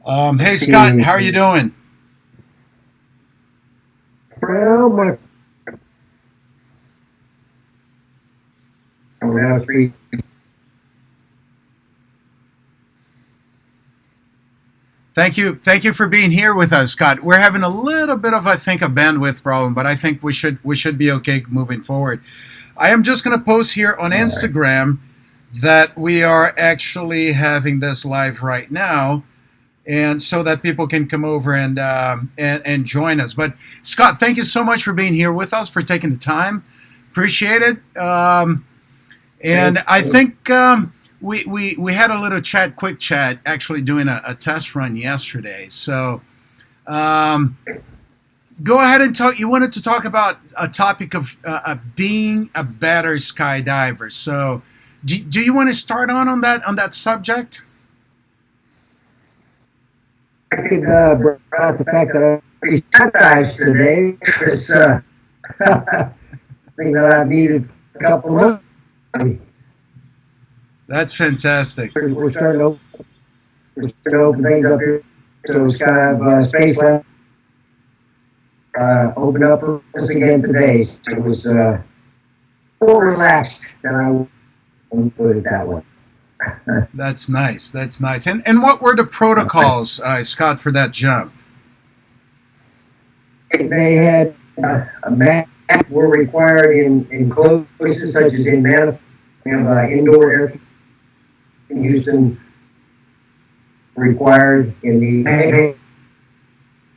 Hey Scott, See, how are you doing? well, my now three. Thank you for being here with us, Scott. We're having a little bit of, I think, a bandwidth problem, but I think we should be okay moving forward. I am just going to post here on All right. Instagram that we are actually having this live right now, and so that people can come over and join us. But Scott, thank you so much for being here with us, for taking the time. Appreciate it. And I think we had a little chat, quick chat, actually doing a test run yesterday. So um, go ahead and talk. You wanted to talk about a topic of being a better skydiver. So do you want to start on that subject? I could bring out the fact that I already guys today is thing that I've needed a couple of months. That's fantastic. We're starting to open things up here, so it's kind of space lab opened up for us again today. So it was more relaxed than I would put it that way. That's nice. That's nice. And what were the protocols, Scott, for that jump? They had a map were required in closed places such as in Manifold. We have indoor air in Houston required in the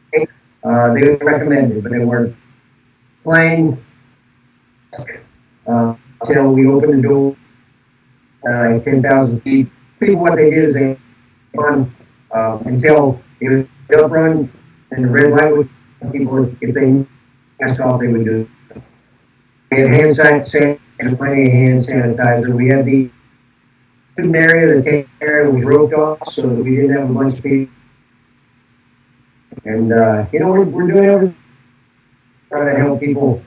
they were recommended, but they weren't playing until we opened the door 10,000 feet. People, what they did is they run until it was up run and the red light would people if they asked off they would do it. We had hand sanitizer and plenty of hand sanitizer. We had the student area, the area was roped off so that we didn't have a bunch of people. And we're doing everything trying to help people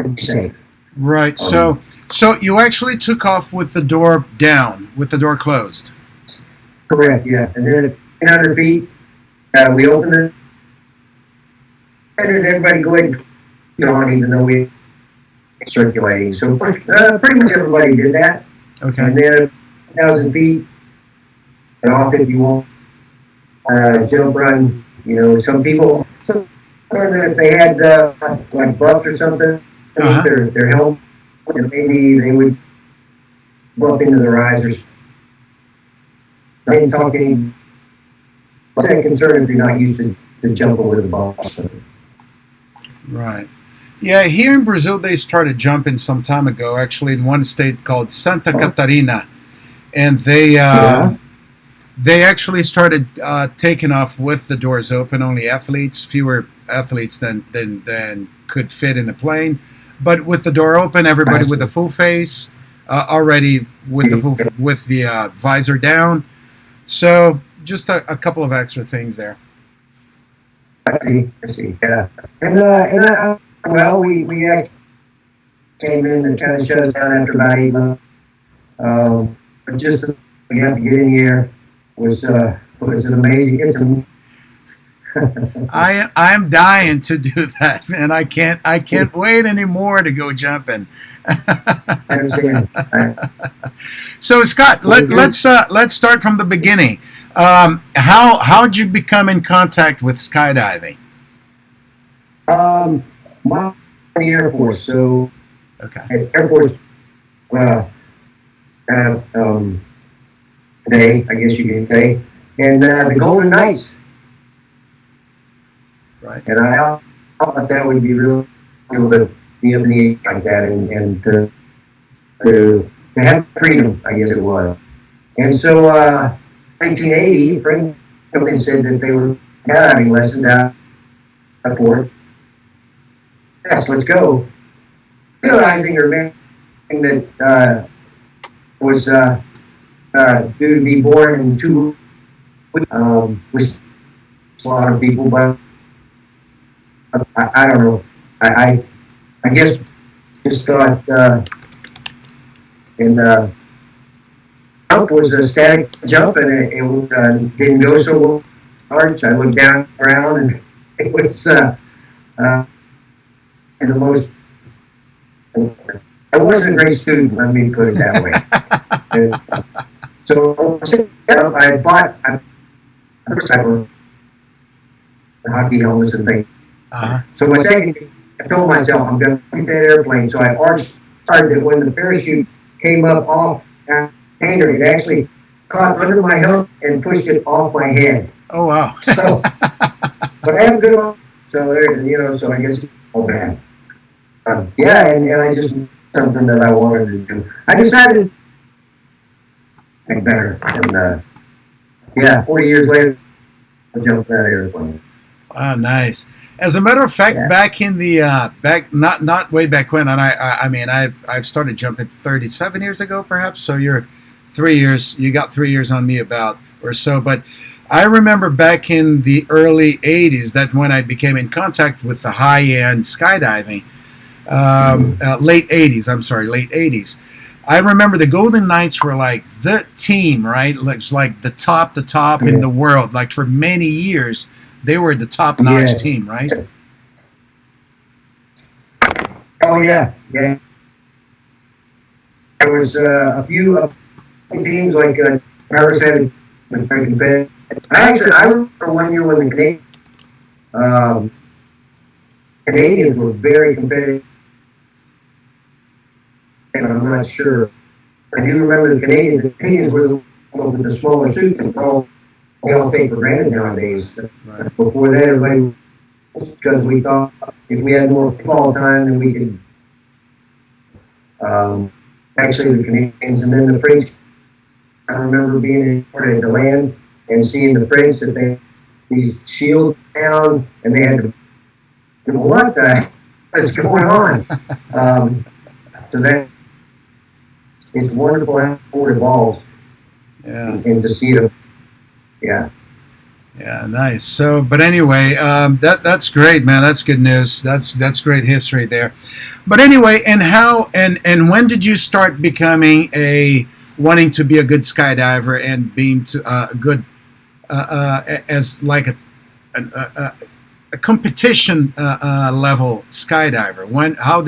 be safe. Right. So you actually took off with the door down, with the door closed. Correct, yeah. And then at 100 feet, we opened it. And everybody go ahead and get on, even though we circulating. So pretty much everybody did that. Okay. And then 1,000 feet, and off if you want. Jump run, some people, if they had like buffs or something, their helmet, and maybe they would bump into the risers. I didn't talk any. I'm concerned if you're not used to jumping with a boss. Right. Yeah, here in Brazil, they started jumping some time ago, actually, in one state called Santa Catarina. And they actually started taking off with the doors open, only athletes, fewer athletes than could fit in a plane. But with the door open, everybody with a full face, already with the visor down. So just a couple of extra things there. I see, yeah. And well, we actually came in and kind of shut us down after about 8 months. But just we have to get in here was an amazing. I'm dying to do that, man. I can't wait anymore to go jumping. I understand. So Scott, let's start from the beginning. How'd you become in contact with skydiving? My in the Air Force, so Okay. Air Force uh, um, day, I guess you can say, and the Golden Knights. Right. And I thought that would be really cool to be up in the air like that and to have freedom, I guess it was. And so, 1980, a friend company said that they were having lessons out at Fort. Yes, let's go. Realizing or managing that was due to be born in two, with a lot of people, but I don't know. I guess just thought and jump was a static jump, and didn't go so hard. So I looked down around, and it was and the most. I wasn't a great student. Let me put it that way. And, so I bought a first type of hockey helmets and things. So my second, I told myself I'm going to get that airplane. So I already started that when the parachute came up off the hangar, it actually caught under my helmet and pushed it off my head. Oh wow! So, but I have a good one. So there, so I guess it's all bad. Yeah, and I just something that I wanted to do. I decided to make better, and 40 years later, I jumped that airplane. Ah, nice. As a matter of fact, back in the back not way back when, and I mean I've started jumping 37 years ago, perhaps. So you're 3 years. You got 3 years on me about or so. But I remember back in the early 80s that when I became in contact with the high end skydiving, late 80s. I'm sorry, late 80s. I remember the Golden Knights were like the team, right? It's like the top in the world. Like for many years, they were the top-notch team, right? Oh yeah. There was a few teams like Paris had been very competitive. I remember one year when the Canadians were very competitive. And I'm not sure. I do remember the Canadians. The Canadians were the ones with the smaller suits, and they all take for granted nowadays. Right. Before that, everybody, because we thought if we had more football time, then we could. Actually, the Canadians, and then the French. I remember being in Florida at the land and seeing the French that they these shields down, and they had to. What the heck is going on? So that. It's wonderful how sport evolves, and to see it. Yeah, nice. So, but anyway, that's great, man. That's good news. That's great history there. But anyway, and how and when did you start becoming wanting to be a good skydiver and being a good as like a competition level skydiver? How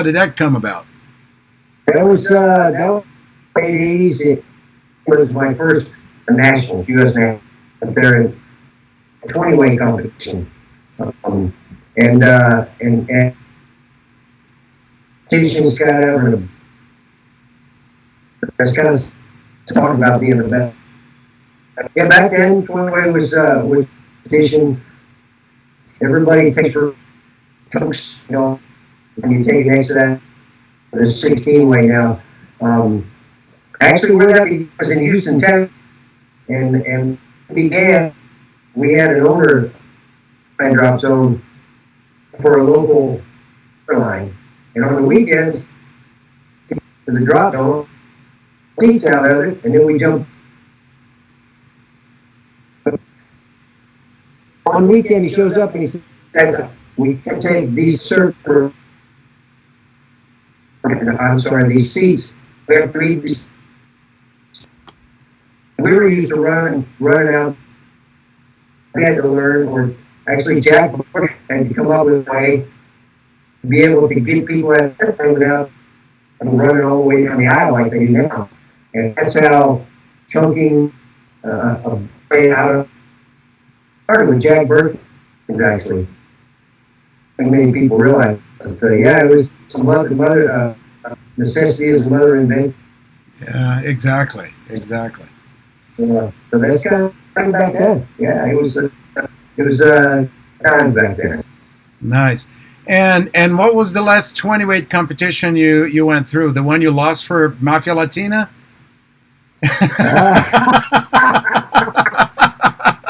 did that come about? That was late 80s. It was my first nationals, U.S. nationals, there in a 20-way competition, and teaching skydiver. That's kind of talking about being the best. Yeah, back then 20-way was teaching. Everybody takes for chunks, and you take next to that. There's 16-way now. Actually, where that was in Houston, Texas, and began. We had an owner drop zone for a local airline, and on the weekends, the drop zone seats out of it, and then we jump. On weekend, he shows up and he says, "We can take these these seats. We have to leave these." We were used to run out. We had to learn, or actually Jack had to come up with a way to be able to get people out of the without running all the way down the aisle like they do now. And that's how chunking out of started with Jack Burke, actually. I think many people realize. But it was some mother necessity is the mother invention. Yeah, exactly. So that's kind of back then. Yeah, it was time back then. Nice. And what was the last 20-weight competition you went through? The one you lost for Mafia Latina?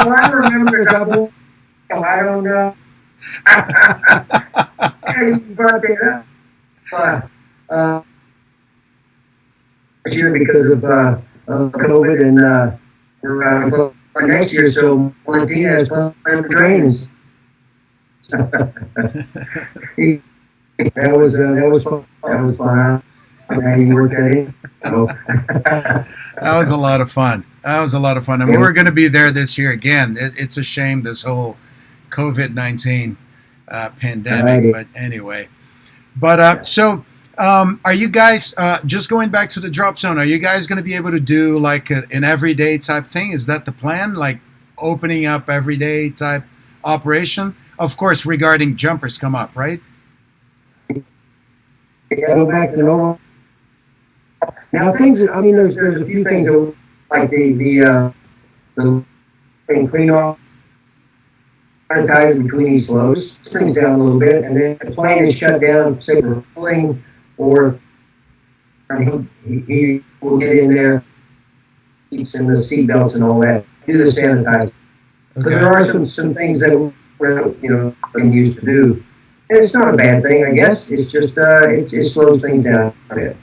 Well, I remember a couple. I don't know. You brought that up. This year because of COVID and for next year, so Latina is playing trains. That was fun. Now you work that in. So, That was a lot of fun. That was a lot of fun, and we were going to be there this year again. It's a shame this whole COVID-19 pandemic, right. but anyway. But are you guys just going back to the drop zone? Are you guys going to be able to do like an everyday type thing? Is that the plan? Like opening up everyday type operation? Of course, regarding jumpers come up, right? Yeah, go back to normal. Now things. I mean, there's a few things that, like the clean off tires between each loads, things down a little bit, and then the plane is shut down. Say we're pulling, or he will get in there, seats and the seat belts and all that. Do the sanitize. Okay. But there are some things that we're being used to do. And it's not a bad thing, I guess. It's just it slows things down a bit.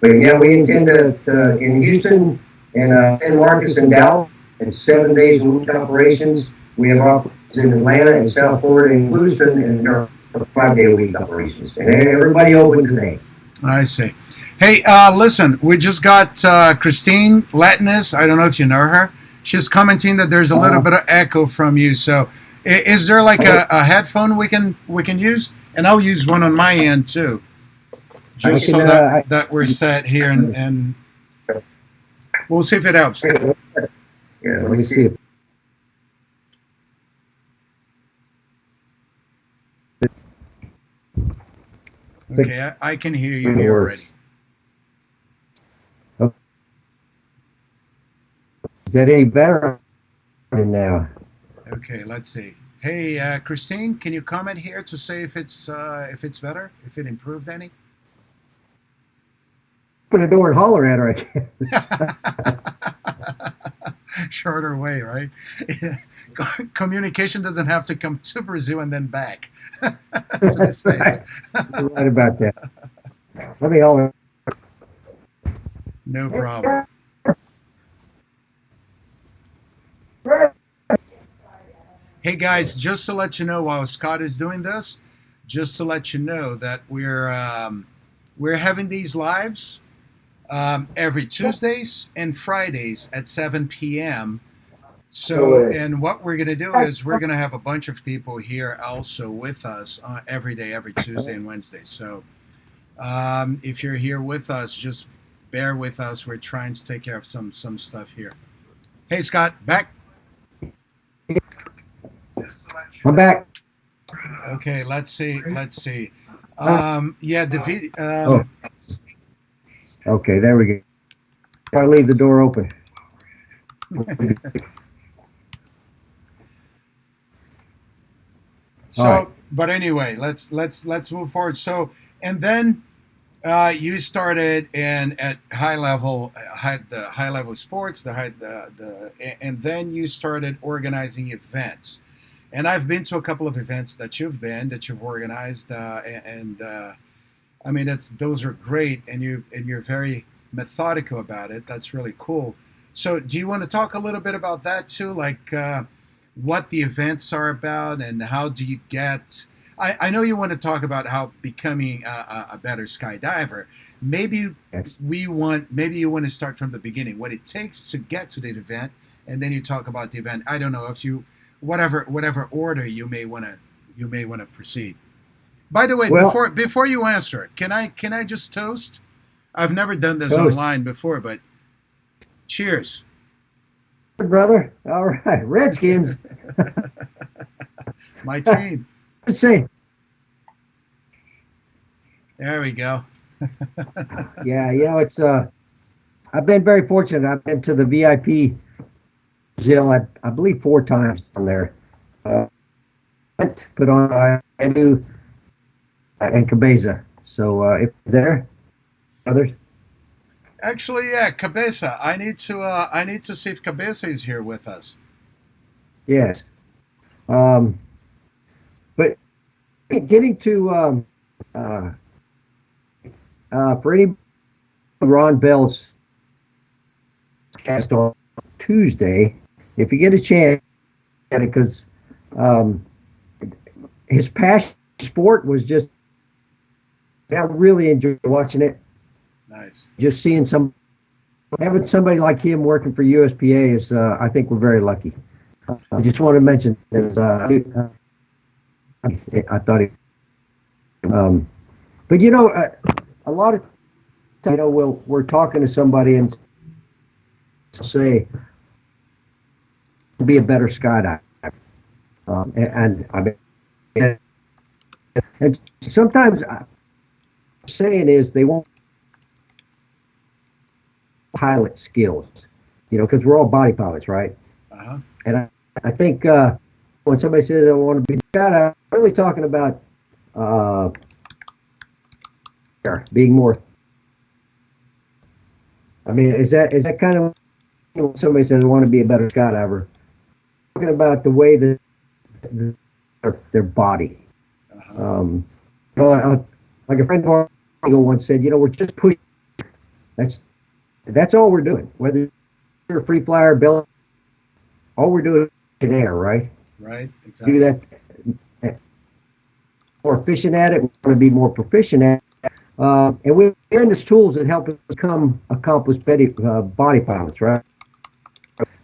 But yeah, we intend to in Houston and San Marcos and Dallas, and 7 days a week operations. We have operations in Atlanta and South Florida and Houston, and our 5 day a week operations. And everybody open today. I see. Hey, listen, we just got Christine Latinis. I don't know if you know her. She's commenting that there's a little bit of echo from you. So, is there like a headphone we can use? And I'll use one on my end too, just so that we're set here, and we'll see if it helps. Yeah, let me see. Okay, I can hear you here already. Is that any better now? Okay, let's see. Hey, Christine, can you comment here to say if it's better, if it improved any? Open the door and holler at her, I guess. Shorter way, right? Communication doesn't have to come to Brazil and then back to the States. You're right about that. Let me holler. No problem. Hey guys, just to let you know, while Scott is doing this, just to let you know that we're having these lives every Tuesdays and Fridays at 7 p.m. So, and what we're going to do is we're going to have a bunch of people here also with us every day, every Tuesday and Wednesday. So, if you're here with us, just bear with us. We're trying to take care of some stuff here. Hey, Scott, back. I'm back. Okay, let's see. Yeah, the video. Okay, there we go. If I leave the door open. So, right. But anyway, let's move forward. So, and then you started at high level sports, and then you started organizing events. And I've been to a couple of events that you've organized, I mean, those are great, and you're very methodical about it. That's really cool. So, do you want to talk a little bit about that too, like what the events are about, and how do you get? I know you want to talk about how becoming a better skydiver. Maybe you want to start from the beginning, what it takes to get to the event, and then you talk about the event. I don't know if you. Whatever order you may want to proceed. By the way, before you answer, can I just toast? I've never done this online before, but cheers, brother. All right, Redskins. My team. Let's see. There we go. Yeah, it's I've been very fortunate. I've been to the VIP. Brazil, I believe 4 times on there. Put on Edu and Cabeza. So if there, others. Actually, yeah, Cabeza. I need to see if Cabeza is here with us. Yes. But getting to for any Ron Bell's cast on Tuesday. If you get a chance at it, because his passion sport was just, I really enjoyed watching it. Nice. Just seeing having somebody like him working for USPA is, I think we're very lucky. I just want to mention that I thought it, but a lot of times, we're talking to somebody and say, be a better skydiver. And I mean, and sometimes saying is they won't pilot skills, because we're all body pilots, right? Uh-huh. And I think when somebody says I want to be a skydiver, I'm really talking about being more. I mean, is that kind of when somebody says I want to be a better skydiver? Talking about the way that their body. Uh-huh. Like a friend of ours once said, we're just pushing. That's all we're doing. Whether you're a free flyer, belly, all we're doing is in air, right? Right. Exactly. Do that. More efficient at it. We want to be more proficient at it. And we're in these tools that help us become accomplished body pilots, right?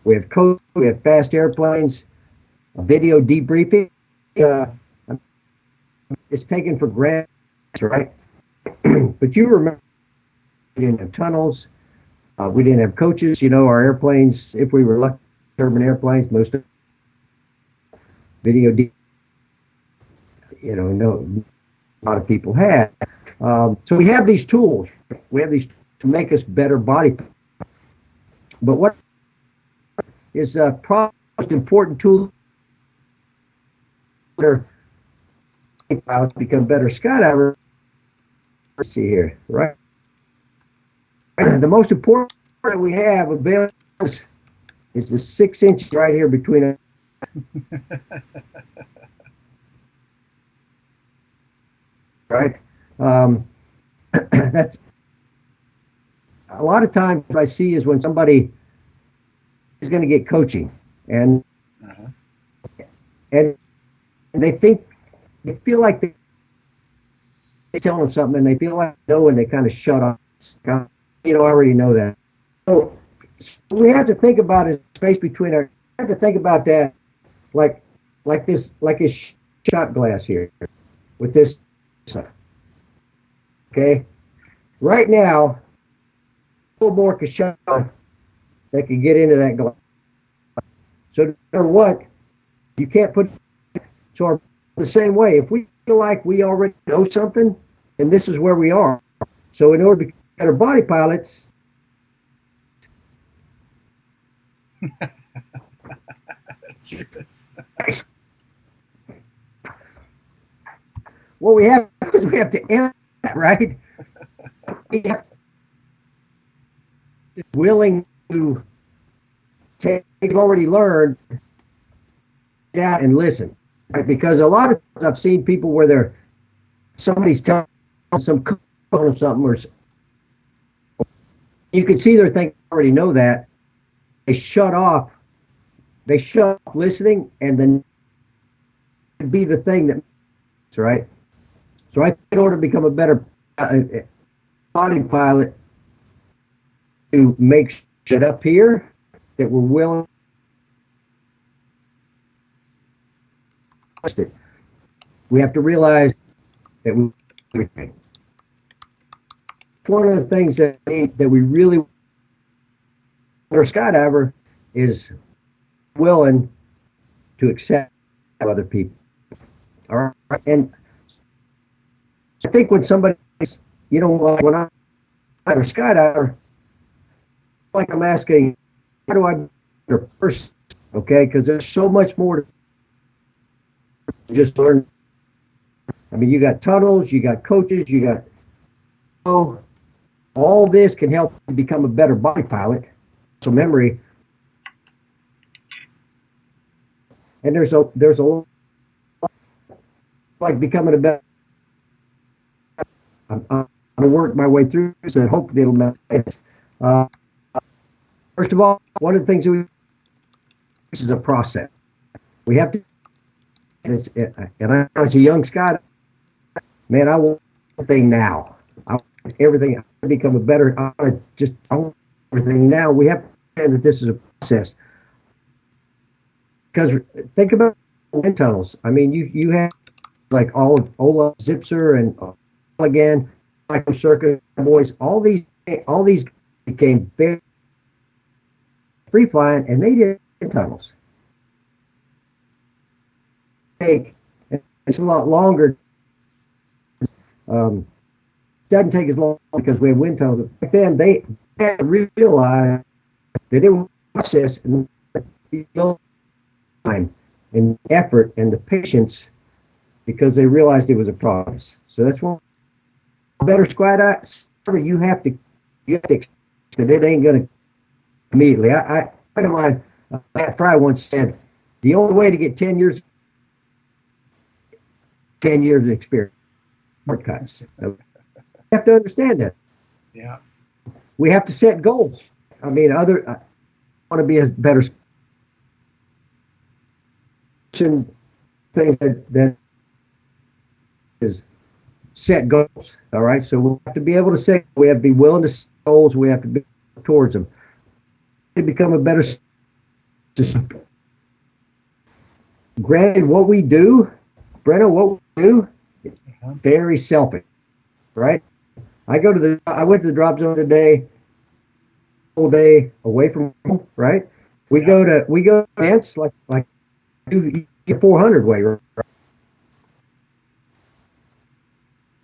We have code, we have fast airplanes, video debriefing. It's taken for granted, right? But you remember we didn't have tunnels, we didn't have coaches. Our airplanes, if we were lucky, urban airplanes, most of video, no, a lot of people had. So we have these tools. We have these to make us better body. But what is probably the most important tool for pilots to become better skydivers? Let's see here, right? The most important that we have available is the 6 inches right here between us. Right? That's a lot of times what I see is when somebody is going to get coaching and Uh-huh. and they feel like they tell them something and they feel like no, and they kind of shut off. I already know that. So we have to think about a space between our. We have to think about that like this, like a shot glass here with this. Okay, right now, a little more shot that can get into that glass. So no matter what, you can't put. So the same way, if we feel like we already know something, and this is where we are. So in order to be better body pilots, what we have is we have to end that, right? We have to be willing to take what we've already learned out and listen. Right? Because a lot of times I've seen people where somebody's telling some of something, or you can see they're thinking I already know that. They shut off listening, and then be the thing that's right. So I think in order to become a better body pilot, to make shit up here that we're willing to. We have to realize that we everything. One of the things that we really for a skydiver is willing to accept other people. All right, and I think when somebody, like when I'm a skydiver, like I'm asking, how do I be a better person? Okay, because there's so much more to just learn. I mean, you got tunnels, you got coaches, you got all this can help you become a better body pilot. So memory, and there's a like becoming a better. I'm gonna work my way through this, and hopefully it'll make sense. First of all, one of the things this is a process. We have to, and I as a young Scott, man, I want one thing now. I everything. I become a better. I want everything now. We have to understand that this is a process. Because think about wind tunnels. I mean, you have like all of Olaf Zipser and again, Michael Circus boys. All these became very free flying, and they did wind tunnels. It's a lot longer. Um, doesn't take as long because we have wind tunnels. Back then, they had to realize that it was a process and the time and effort and the patience because they realized it was a process. So that's why better squad you have to accept that it ain't gonna immediately. I friend of mine, Matt Fry once said, the only way to get 10 years of experience, shortcuts. You have to understand that. Yeah. We have to set goals. I mean, I want to be a better thing that is set goals. All right, so we have to be able to set. We have to be willing to set goals. We have to be towards them to become a better. Granted, what we do, Brenna, what we do, very selfish, right? I went to the drop zone today, whole day away from home, right? We go to events like you get 400 way, right?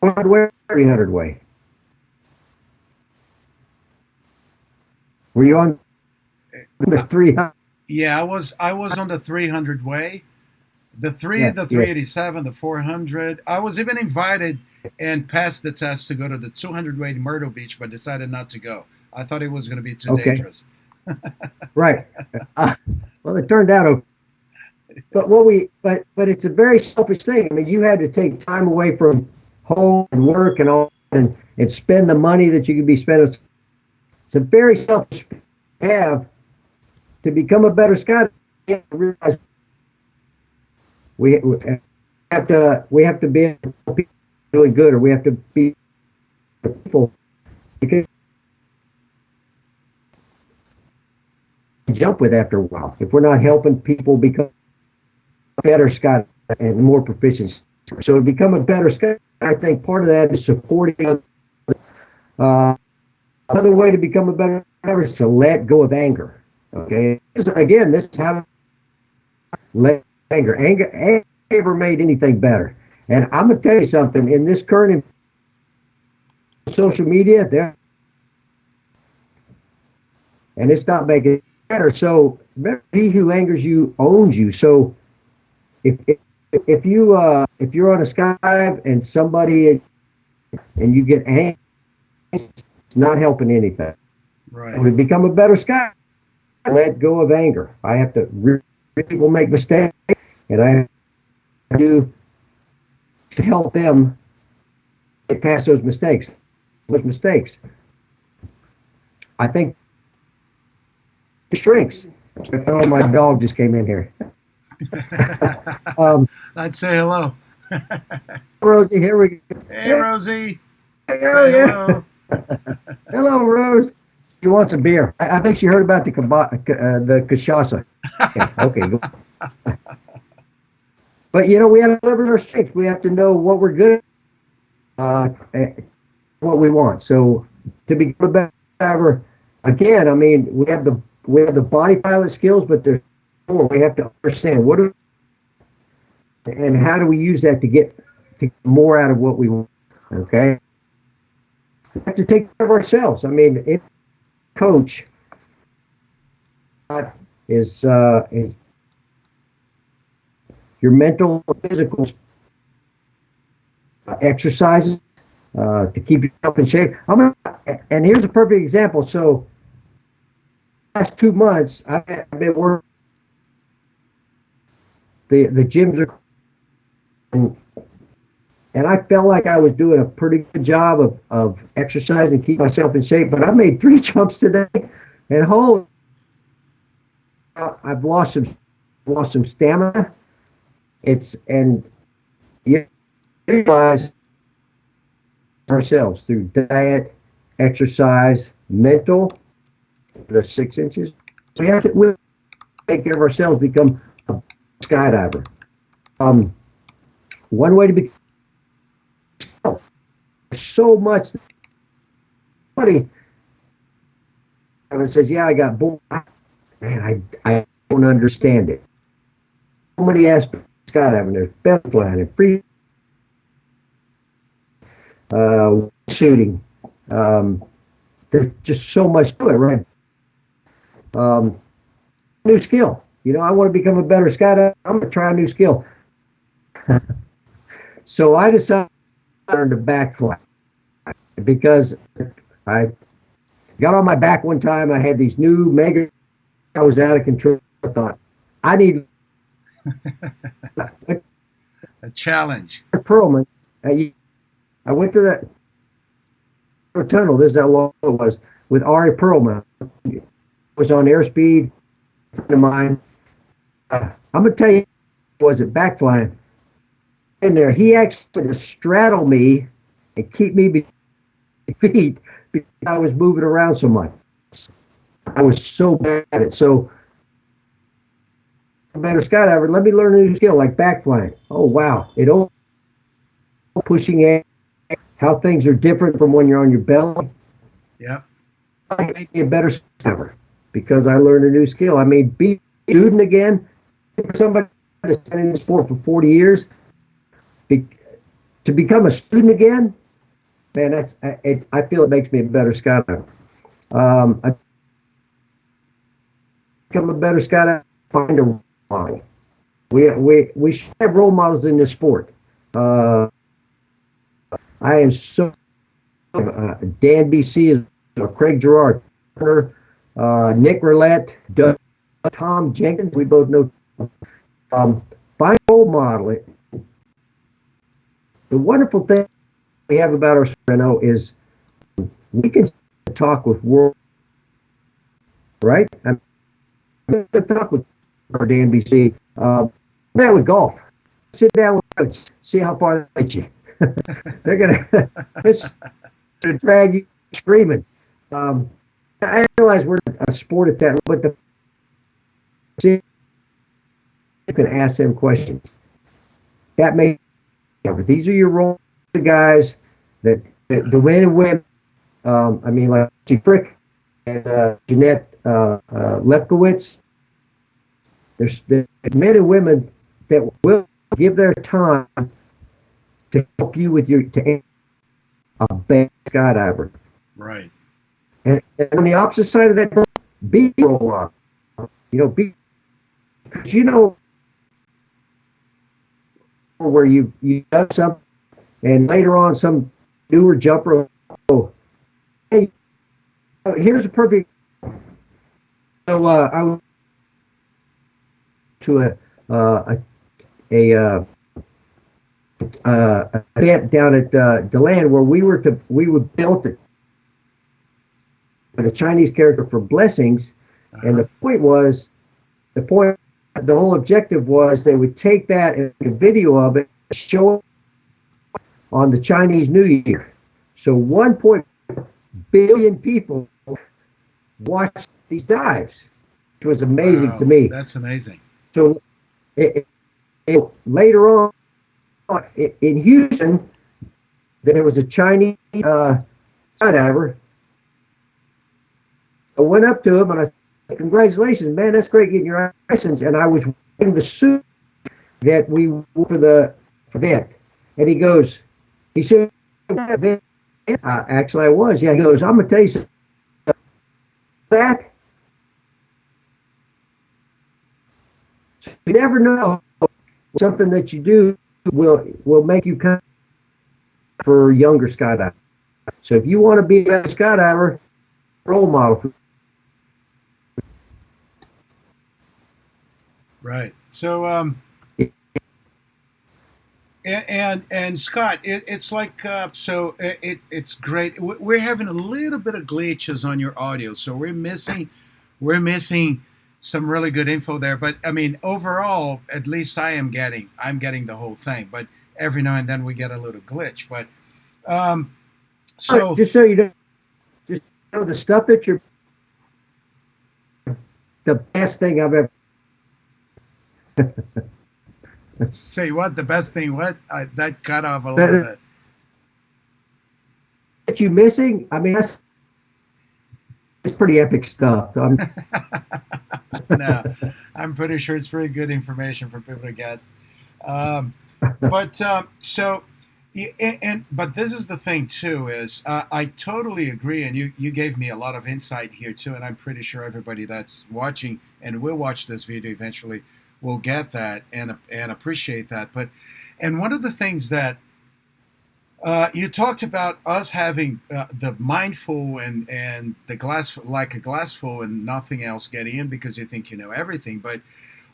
400 way, 300 way. Were you on the 300? Yeah, I was on the 300 way, Yeah, the yeah. 387, the 400. I was even invited and passed the test to go to the 200 way to Myrtle Beach, but decided not to go. I thought it was going to be too Okay, dangerous. right. Uh, well, it turned out okay. But it's a very selfish thing. I mean, you had to take time away from home and work and all, and spend the money that you could be spending. It's a very selfish have to become a better Scot. Realize we have to be doing good, or we have to be people because we jump with after a while. If we're not helping people become better Scot and more proficient, so to become a better Scot, I think part of that is supporting. Another way to become a better driver is to let go of anger. Okay, again, this is how to let anger. Anger never made anything better. And I'm gonna tell you something. In this current social media, there and it's not making it better. So remember, he who angers you owns you. So if you're on a Skype and somebody and you get angry, it's not helping anything. Right. And we become a better Skype. Let go of anger. I have to. People make mistakes, and I have to help them get past those mistakes. I think strengths. Oh, my dog just came in here. um, I'd say hello. Rosie, here we go. Hey, Rosie. Oh, Say yeah. hello. Hello, Rose. She wants a beer. I think she heard about the cachaça. Okay. But we have to leverage our strengths. We have to know what we're good at, what we want. So to become a better driver, again, I mean, we have the body pilot skills, but there's more. We have to understand and how do we use that to get more out of what we want. Okay, we have to take care of ourselves. I mean, coach is your mental, physical exercises to keep yourself in shape. And here's a perfect example. So, last 2 months, I've been working. The gyms are, and I felt like I was doing a pretty good job of exercising and keep myself in shape. But I made 3 jumps today, and holy, I've lost some stamina. You realize ourselves through diet, exercise, mental, the 6 inches. We take care of ourselves, become a skydiver. Um, One way to be so much. Somebody says, "Yeah, I got bored." Man, I don't understand it. So many aspects of skydiving. There's belt flying and free shooting. Um, there's just so much to it, right? Um, New skill. I want to become a better skydiver. I'm going to try a new skill. So I decided to learn to backfly because I got on my back one time. I had these new mega. I was out of control. I thought I need A challenge. Perlman. I went to that tunnel. This is how long it was with Ari Perlman. It was on airspeed. A friend of mine. I'm gonna tell you, was it backflying in there? He actually straddled me and keep me feet because I was moving around so much. I was so bad at it. So, better skydiver. Let me learn a new skill like backflying. Oh wow! It all pushing air, how things are different from when you're on your belly. Yeah. It made me a better skydiver because I learned a new skill. I mean, be a student again. For somebody that's been in the sport for 40 years, to become a student again, man, I feel it makes me a better skydiver. I become a better skydiver. Find a role model. We should have role models in this sport. I am so Dan BC is Craig Gerard, Nick Roulette, Tom Jenkins. We both know. Find a role model. The wonderful thing we have about our sport is we can talk with world, right? I'm going to talk with our Dan BC. That with golf. Sit down with coach, see how far they get you. They're gonna drag you screaming. I realize we're a sport at that, but you can ask them questions. That may. These are your role guys that the men and women. I mean, like Frick and Jeanette Lefkowitz. There's men and women that will give their time to help you with a bad skydiver. Right. And on the opposite side of that, be a role model. Because where you done something, and later on some newer jumper. Oh, hey, here's a perfect. So I went to a event down at DeLand where we were built it with a Chinese character for blessings, and the whole objective was they would take that and a video of it, show it on the Chinese New Year. So 1.1 billion people watched these dives, which was amazing to me. That's amazing. So later on in Houston, there was a Chinese skydiver. I went up to him and I said, "Congratulations, man! That's great getting your license." And I was wearing the suit that we wore for the event. And he said, "Actually, I was." Yeah, he goes, "I'm gonna tell you something. That you never know something that you do will make you come for younger skydivers. So if you want to be a skydiver, role model." Right. So, and Scott, it's like it's great. We're having a little bit of glitches on your audio, so we're missing some really good info there. But I mean, overall, at least I'm getting the whole thing. But every now and then we get a little glitch. But So Just so you know, just know the stuff that you're the best thing I've ever say what the best thing? What that cut off a little that, bit. that you missing. I mean, that's it's pretty epic stuff. No, I'm pretty sure it's pretty good information for people to get. Um, but so, but this is the thing too is I totally agree, and you gave me a lot of insight here too, and I'm pretty sure everybody that's watching and will watch this video eventually will get that and appreciate that. But and one of the things that you talked about us having the mindful and the glass like a glass full and nothing else getting in because you think you know everything. But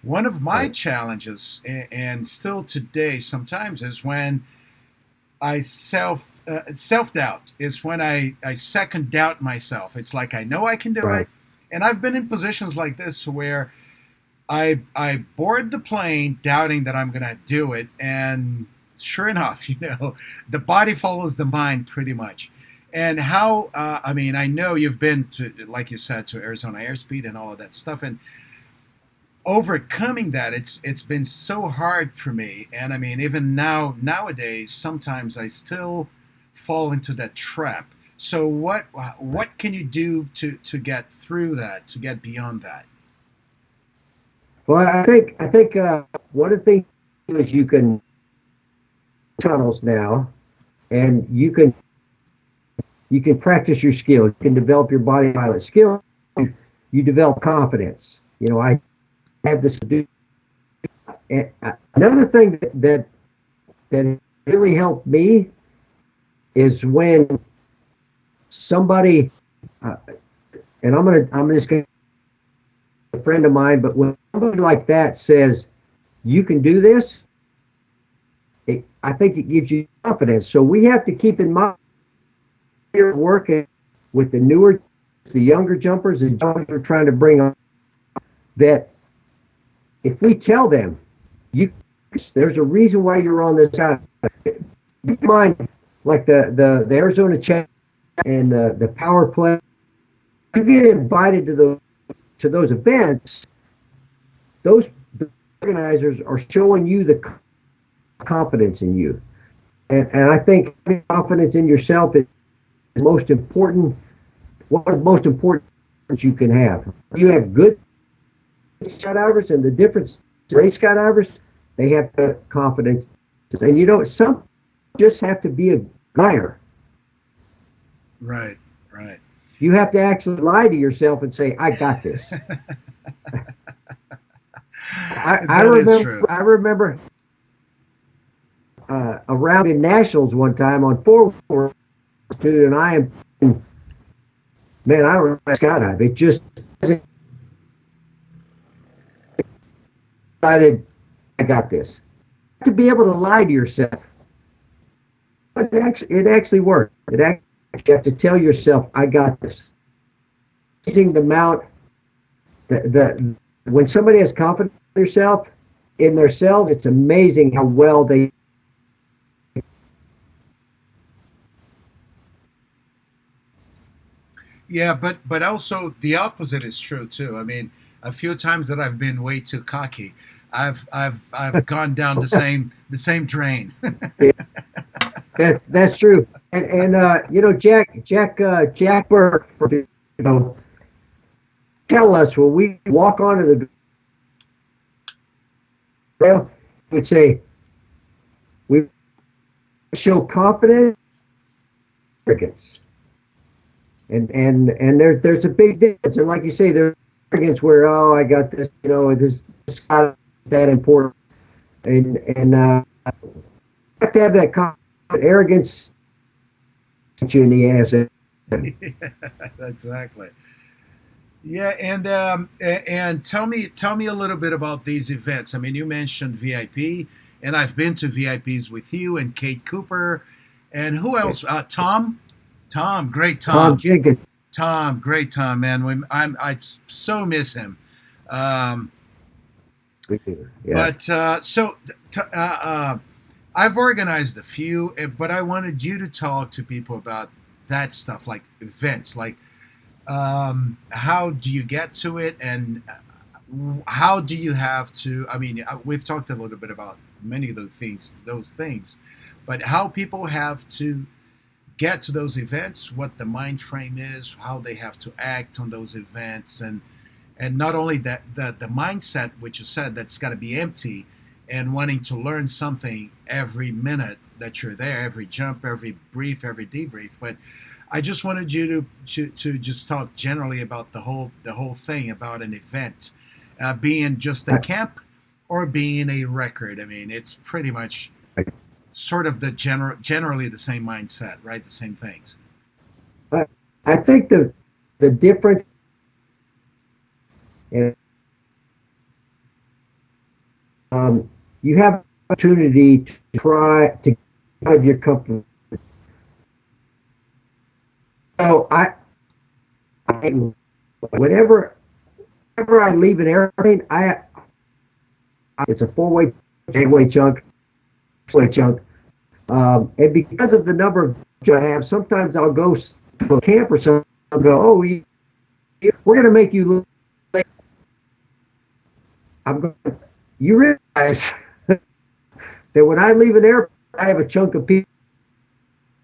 one of my Right, challenges, and still today sometimes, is when I self doubt. Is when I second doubt myself. It's like I know I can do it, right. and I've been in positions like this where I board the plane doubting that I'm gonna do it, and sure enough, the body follows the mind pretty much. And how I mean, I know you've been to, like you said, to Arizona airspeed and all of that stuff, and overcoming that, it's been so hard for me. And I mean, even nowadays, sometimes I still fall into that trap. So what can you do to get through that, to get beyond that? Well, I think one of the things is you can tunnels now, and you can practice your skill. You can develop your body pilot skill. You develop confidence. I have this to do. And another thing that really helped me is when somebody, uh, and I'm just gonna a friend of mine, but when somebody like that says you can do this, I think it gives you confidence. So we have to keep in mind we're working with the younger jumpers, and jumpers are trying to bring on that. If we tell them you, there's a reason why you're on this side. Keep in mind, like the Arizona chat and the power play, you get invited to those events. Those the organizers are showing you the confidence in you, and I think confidence in yourself is the most important. One of the most important you can have. You have good skydivers, and the difference great skydivers, they have the confidence, and some just have to be a liar. Right, right. You have to actually lie to yourself and say, "I got this." I That is remember. true. I remember around in nationals one time on four dude, and I am man. I don't know skydive. It just decided I got this. To be able to lie to yourself, it actually works. You have to tell yourself, "I got this." Using the amount the when somebody has confidence in yourself in themselves, it's amazing how well they. Yeah, but also the opposite is true too. I mean, a few times that I've been way too cocky, I've gone down the same drain. That's true. And Jack Burke, tell us when we walk onto the trail, he would say we show confidence, arrogance, and there's a big difference. And like you say, there's arrogance where I got this, this not that important, and you have to have that confidence. Arrogance hits you in the ass. Yeah, exactly. Yeah, and tell me a little bit about these events. I mean, you mentioned VIP, and I've been to VIPs with you and Kate Cooper, and who else? Tom, great Tom Tom, Jenkins. Great Tom, man. I so miss him. Um, Yeah. but t- I've organized a few, but I wanted you to talk to people about that stuff, like events, like how do you get to it, and how do you have to? I mean, we've talked a little bit about many of those things, but how people have to get to those events, what the mind frame is, how they have to act on those events, and not only that, the mindset which you said that's got to be empty, and wanting to learn something every minute that you're there, every jump, every brief, every debrief. But I just wanted you to just talk generally about the whole thing about an event, being just a camp or being a record. I mean, it's pretty much sort of generally the same mindset, right? The same things. I, I think the difference is you have an opportunity to try to get out of your comfort. So I whenever I leave an airplane, it's a four-way, eight-way chunk, six-way chunk. And because of the number of I have, sometimes I'll go to a camp or something. I'll go, oh, we're going to make you look like I'm going. You realize that when I leave an airport, I have a chunk of people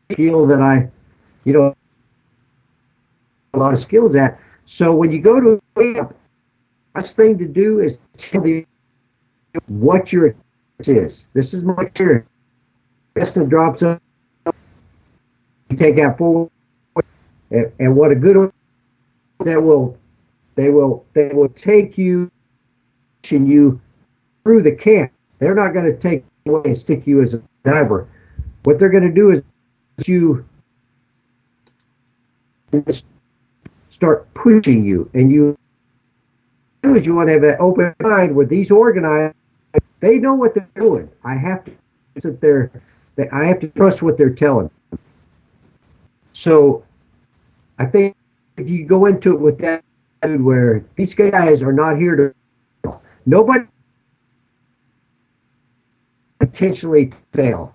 that you know, a lot of skills at. So when you go to a camp, the best thing to do is tell them what your experience is. This is my experience. Preston drops up. You take out four, and what a good they will take you and you through the camp. They're not going to take you away and stick you as a diver. What they're going to do is you start pushing you, and you want to have that open mind where these organized, they know what they're doing. I have to sit there. I have to trust what they're telling. So I think if you go into it with that attitude where these guys are not here to, nobody intentionally fail.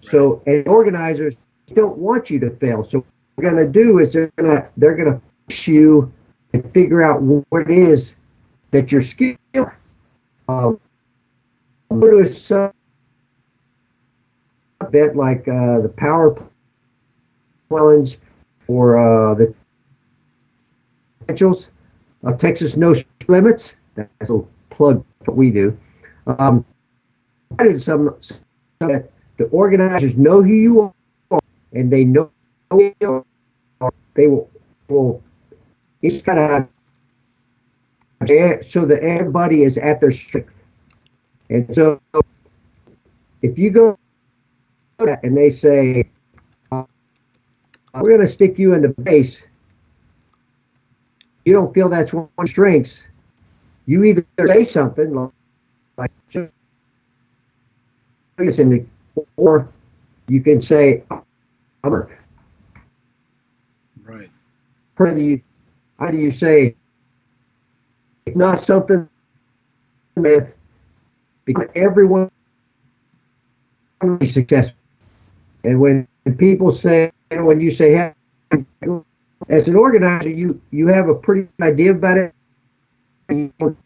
So, and organizers don't want you to fail. So what they're going to do is they're going to push you and figure out what it is that you're skilled. Go to a event like the Power Challenge or the Essentials, Texas No Limits. That's a plug for what we do. That is some that the organizers know who you are, and they know who you are. They will it's kind of so that everybody is at their strength. And so if you go and they say, we're going to stick you in the base, you don't feel that's one of your strengths, you either say something like just or you can say, Right. Either you say, it's not something with, because everyone is successful. And when people say, when you say, hey, as an organizer, you have a pretty good idea about it. And you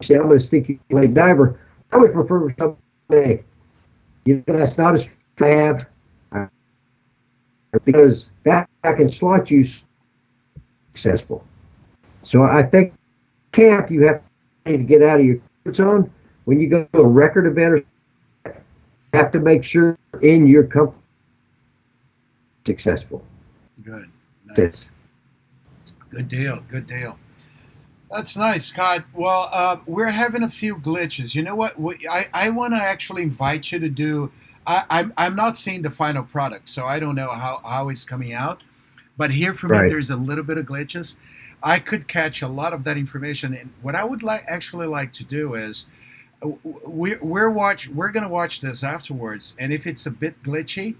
say, I'm going to stick you like diver. I would prefer something, that's not a strength I have, because that I can slot you successful. So I think camp, you have to get out of your comfort zone. When you go to a record event, you have to make sure in your comfort successful. Good. Nice. Good deal. Good deal. That's nice, Scott. Well, we're having a few glitches. You know what? I want to actually invite you to do. I'm not seeing the final product, so I don't know how it's coming out. But here for me, Right. there's a little bit of glitches. I could catch a lot of that information, and what I would like to do is we're going to watch this afterwards, and if it's a bit glitchy,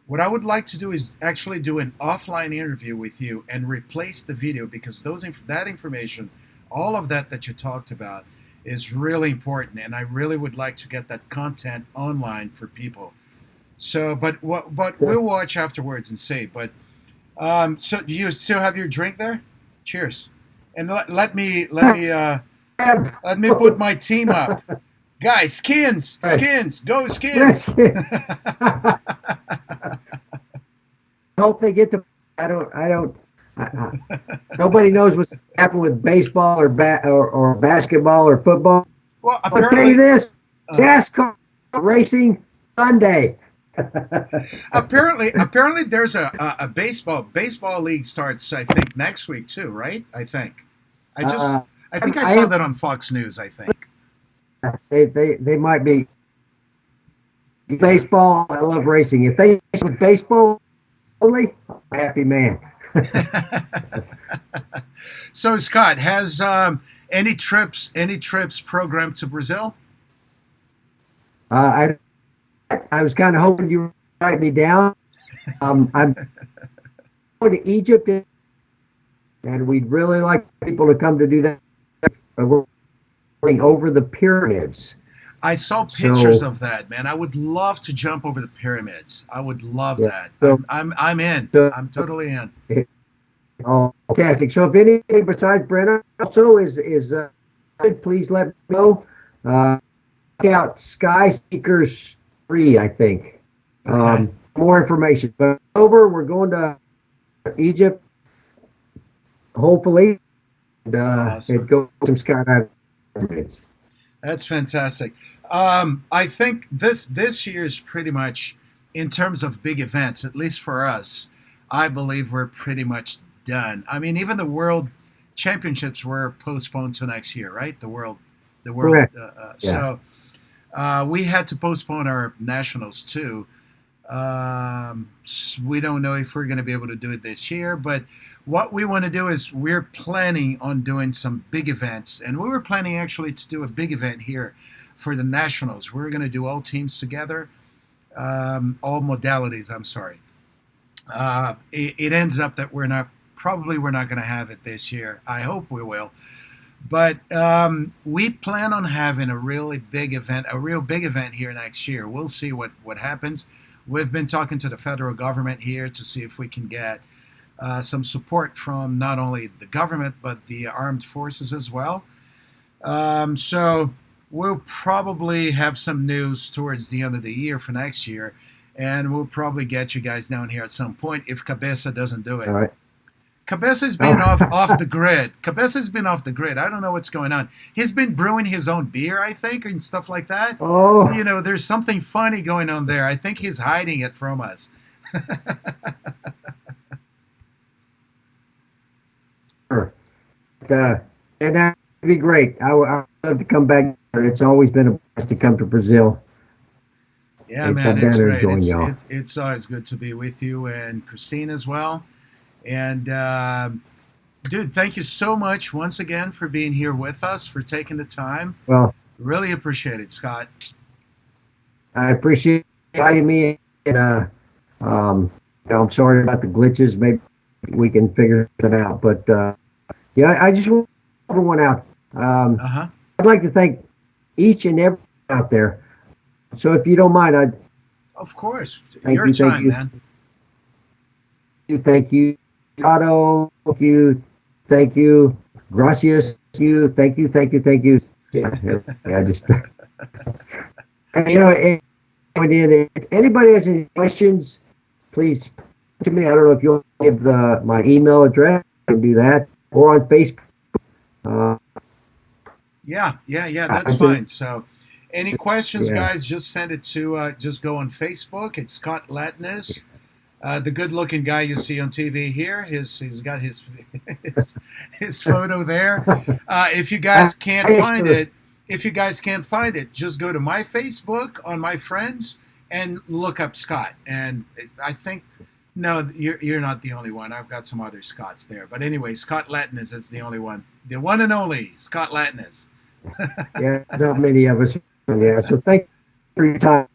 what I would like to do is actually do an offline interview with you and replace the video, because that information, all of that you talked about, is really important, and I really would like to get that content online for people. So, but we'll watch afterwards and see. But so do you still have your drink there? Cheers. And let me put my team up. Guys, Right. skins, go skins. Redskins. Hope they get to. I don't. Nobody knows what's happened with baseball or basketball or football. Well, I'll tell you apparently, this: uh, NASCAR racing Sunday. apparently, there's a baseball league starts. I think next week too, right? I think. I just uh, I think I I saw am. that on Fox News. I think. They might be baseball. I love racing. If they race with baseball only, I'm a happy man. So Scott has any trips programmed to Brazil? I was kind of hoping you would write me down. I'm going to Egypt, and we'd really like people to come to do that. We're going over the pyramids. I saw pictures So of that, man. I would love to jump over the pyramids. I would love yeah, that. so, I'm in. so I'm totally in. oh, fantastic. So if anything besides Brenna also is please let me know. Check out Sky Seekers 3, I think. Okay. More information. But over, we're going to Egypt, hopefully, and Awesome. go some skydiving. That's fantastic. I think this year is pretty much in terms of big events, at least for us. I believe we're pretty much done. I mean, even the World Championships were postponed to next year, right? The world. Correct. Yeah. So we had to postpone our nationals too. We don't know if we're going to be able to do it this year, but what we want to do is we're planning on doing some big events, and we were planning actually to do a big event here for the nationals. We're going to do all teams together, all modalities. I'm sorry. It ends up that we're not going to have it this year. I hope we will, but we plan on having a really big event, a real big event here next year. We'll see what happens. We've been talking to the federal government here to see if we can get some support from not only the government but the armed forces as well. So we'll probably have some news towards the end of the year for next year, and we'll probably get you guys down here at some point if Cabeza doesn't do All it. right. Cabeza's been off Oh, the grid. Cabeza's been off the grid. I don't know what's going on. He's been brewing his own beer, I think, and stuff like that. oh, You know, there's something funny going on there. I think he's hiding it from us. sure. Uh, and that would be great. I'd love to come back. It's always been a blast to come to Brazil Yeah, and man, come down it's there and great. join y'all. It's always good to be with you and Christine as well. And dude, thank you so much once again for being here with us, for taking the time. Well, Really appreciate it, Scott. I appreciate you inviting me. And I'm sorry about the glitches. Maybe we can figure it out. But yeah, I just want everyone out. Uh huh. I'd like to thank each and every out there. So if you don't mind, I'd Of course, thank your you, thank time, you, man. thank you, Otto, thank you, gracias, thank you. Yeah, yeah, I just, if anybody has any questions, please to me. I don't know if you'll give my email address. I can do that, or on Facebook. Uh, Yeah, I that's just, fine. So, any questions, yeah, guys, just send it to, just go on Facebook. It's Scott Latinis, the good-looking guy you see on TV here. He's got his, his photo there. If you I, guys can't I find it, just go to my Facebook on my friends and look up Scott. And I think no, you're not the only one. I've got some other Scotts there. But anyway, Scott Latinis is the only one, the one and only Scott Latinis. yeah, not many of us. Yeah, so thank you for your time.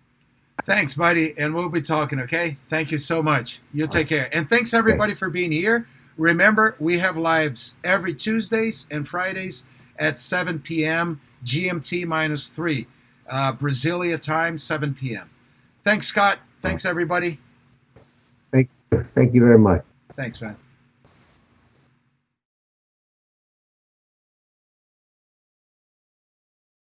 Thanks, buddy. And we'll be talking, okay? Thank you so much. You take care. And thanks, Okay. everybody, for being here. Remember, we have lives every Tuesdays and Fridays at 7 p.m. GMT minus 3. Brasilia time, 7 p.m. Thanks, Scott. Thanks, everybody. Thank you very much. Thanks, man.